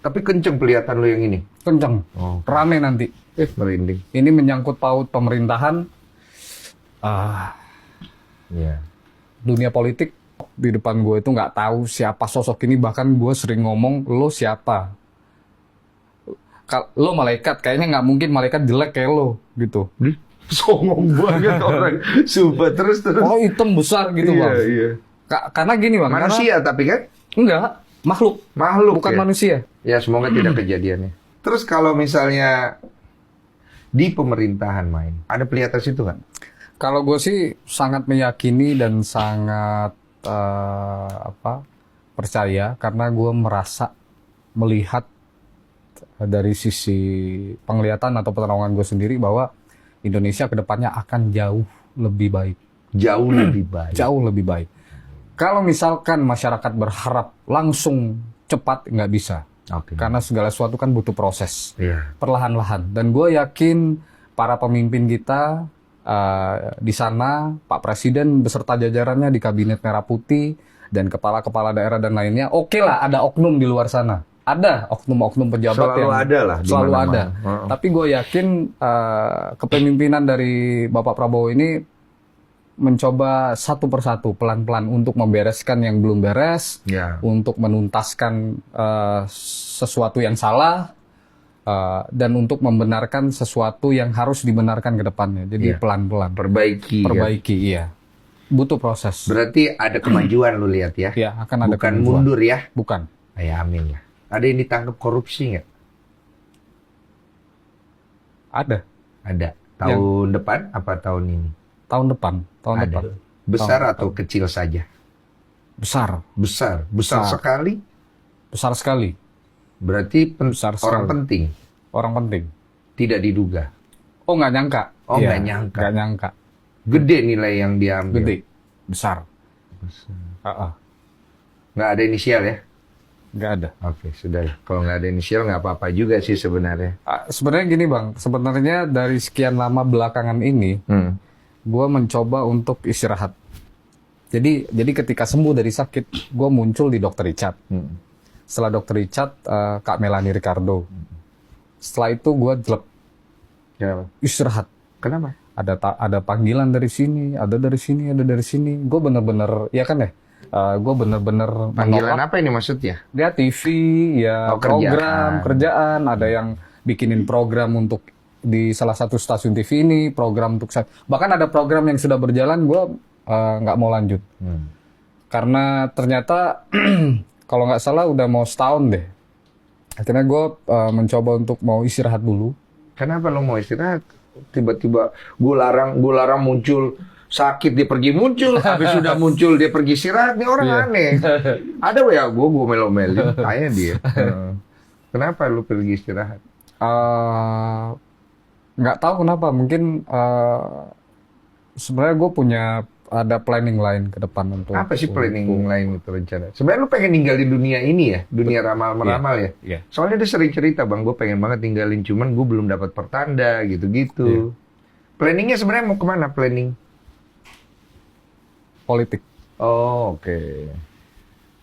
Tapi kenceng kelihatan lo yang ini. Kenceng, rame nanti. Merinding. Ini menyangkut paut pemerintahan, Iya. dunia politik. Di depan gue itu nggak tahu siapa sosok ini, bahkan gue sering ngomong, lo siapa? Lo malaikat, kayaknya nggak mungkin malaikat jelek kayak lo, gitu. Songong banget orang. Sumpah terus. Oh hitam besar gitu Iya, bang. iya. Karena gini bang. Manusia tapi kan? Enggak, makhluk. Makhluk Bukan ya? manusia. Ya semoga tidak kejadiannya. Terus kalau misalnya di pemerintahan main, ada pelihatan situ nggak? Kalau gue sih sangat meyakini dan sangat percaya, karena gue merasa melihat dari sisi penglihatan atau penerangan gue sendiri bahwa Indonesia kedepannya akan jauh lebih baik. Jauh lebih baik. Jauh lebih baik. Kalau misalkan masyarakat berharap langsung cepat, nggak bisa. Oke. Karena segala sesuatu kan butuh proses. Iya. Perlahan-lahan. Dan gue yakin para pemimpin kita di sana, Pak Presiden beserta jajarannya di Kabinet Merah Putih, dan kepala-kepala daerah dan lainnya, oke lah ada oknum di luar sana. Ada oknum-oknum pejabat Selalu ada lah, di selalu mana-mana. ada. Tapi gue yakin kepemimpinan dari Bapak Prabowo ini mencoba satu persatu, pelan-pelan untuk membereskan yang belum beres, Ya. untuk menuntaskan sesuatu yang salah, dan untuk membenarkan sesuatu yang harus dibenarkan ke depannya. Jadi Iya. pelan-pelan. Perbaiki. Perbaiki, iya. Butuh proses. Berarti ada kemajuan lu lihat ya? Ya, akan ada Bukan kemajuan. mundur ya? Bukan. Ya amin lah. Ada yang ditangkap korupsi nggak? Ada. Ada. Tahun depan apa tahun ini? Tahun depan. Tahun Ada. depan. Besar Tahun atau kecil saja? Besar. Besar. Besar Besar. sekali. Besar sekali. Berarti Besar orang sekali. penting. Orang penting. Tidak diduga. Oh, nggak nyangka. Oh, Iya, nggak nyangka. Nggak nyangka. Gede nilai yang diambil. Gede. Besar. Nggak ada inisial ya? Nggak ada. Oke, sudah. Kalau nggak ada inisial nggak apa-apa juga sih sebenarnya. Sebenarnya gini bang, sebenarnya dari sekian lama belakangan ini, gue mencoba untuk istirahat. Jadi ketika sembuh dari sakit, gue muncul di Dr. Richard. Setelah Dr. Richard, Kak Melanie Ricardo. Setelah itu gue jelek. Kenapa? Istirahat. Kenapa? Ada panggilan dari sini, ada dari sini, ada dari sini. Gue bener-bener, ya kan ya? Gue bener-bener Panggilan menolak. apa ini maksudnya? Dia TV, ya Oh, kerjaan. Ada yang bikinin program untuk di salah satu stasiun TV ini, program untuk bahkan ada program yang sudah berjalan, gue nggak mau lanjut. Karena ternyata kalau nggak salah udah mau setahun deh. Akhirnya gue mencoba untuk mau istirahat dulu. Kenapa lo mau istirahat? Tiba-tiba gue larang muncul sakit dia pergi muncul, habis sudah muncul dia pergi istirahat. Nih orang aneh. Ada ya gue melo-melin, tanya dia. Kenapa lu pergi istirahat? Nggak tahu kenapa. Mungkin sebenarnya gue punya ada planning lain ke depan untuk. Apa sih planning lain itu rencana? Sebenarnya lu pengen ninggalin dunia ini ya, dunia ramal-meramal ya. Iya. Soalnya dia sering cerita bang, gue pengen banget tinggalin, cuman gue belum dapat pertanda gitu-gitu. Planningnya sebenarnya mau kemana planning? Politik. Oh oke.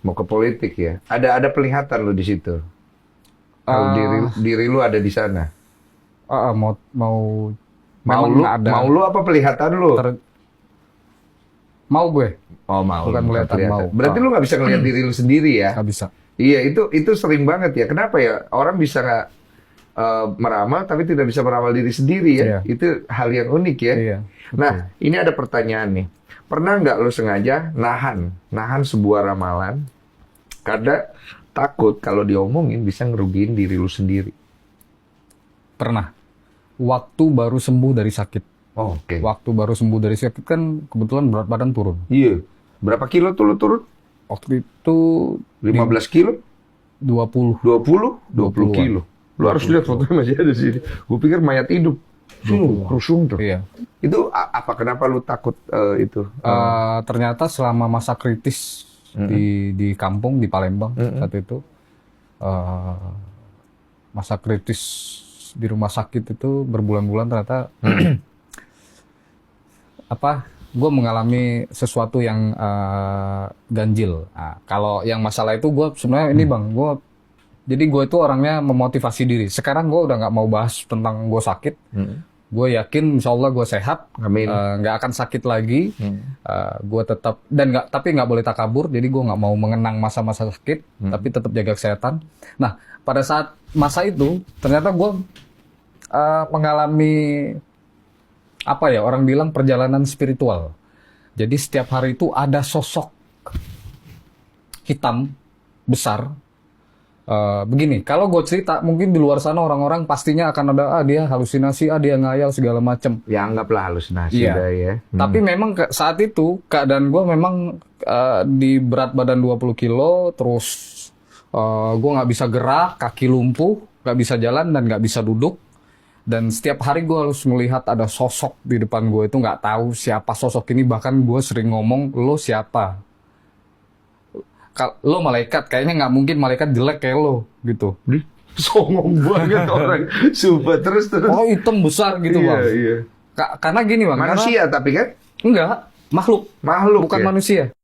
Mau ke politik ya. Ada pelihatan lu di situ. Diri lu ada di sana. Mau Mau lu apa pelihatan lu? Mau gue. Oh mau. Bukan kelihatan, mau. Berarti lu nggak bisa ngeliat diri lu sendiri ya? Nggak bisa. Iya itu sering banget ya. Kenapa ya orang bisa nggak meramal tapi tidak bisa meramal diri sendiri ya? Iya. Itu hal yang unik ya. Iya. Nah ini ada pertanyaan nih. Pernah nggak lu sengaja nahan sebuah ramalan karena takut kalau diomongin bisa ngerugiin diri lu sendiri? Pernah. Waktu baru sembuh dari sakit. Oh, oke. Waktu baru sembuh dari sakit kan kebetulan berat badan turun. Iya. Berapa kilo tuh lu turun? Waktu itu 15 kilo? 20. 20 kilo. Lu harus lihat fotonya masih ada sini. Gue pikir mayat hidup. Rusung tuh. Iya. Itu apa? Kenapa lu takut itu? Ternyata selama masa kritis di kampung di Palembang saat itu, masa kritis di rumah sakit itu berbulan-bulan ternyata gue mengalami sesuatu yang ganjil. Nah, kalau yang masalah itu gue sebenarnya ini bang, gue Jadi gue itu orangnya memotivasi diri. Sekarang gue udah nggak mau bahas tentang gue sakit. Gue yakin insya Allah gue sehat, Amin. nggak akan sakit lagi. Gue tetap tapi nggak boleh takabur. Jadi gue nggak mau mengenang masa-masa sakit, tapi tetap jaga kesehatan. Nah, pada saat masa itu ternyata gue mengalami apa ya, orang bilang perjalanan spiritual. Jadi setiap hari itu ada sosok hitam besar. Begini, kalau gue cerita mungkin di luar sana orang-orang pastinya akan ada dia halusinasi, dia ngayal segala macem. Ya anggaplah halusinasi Iya. dah ya. Tapi memang saat itu keadaan gue memang di berat badan 20 kilo, terus gue nggak bisa gerak, kaki lumpuh, nggak bisa jalan dan nggak bisa duduk. Dan setiap hari gue harus melihat ada sosok di depan gue itu, nggak tahu siapa sosok ini. Bahkan gue sering ngomong, lo siapa? Lo malaikat, kayaknya nggak mungkin malaikat jelek kayak lo gitu. Songong banget orang. Sumpah terus. Oh, hitam besar gitu bang. Iya. Karena gini bang. Manusia tapi kan? Enggak, makhluk. Makhluk Bukan ya? manusia.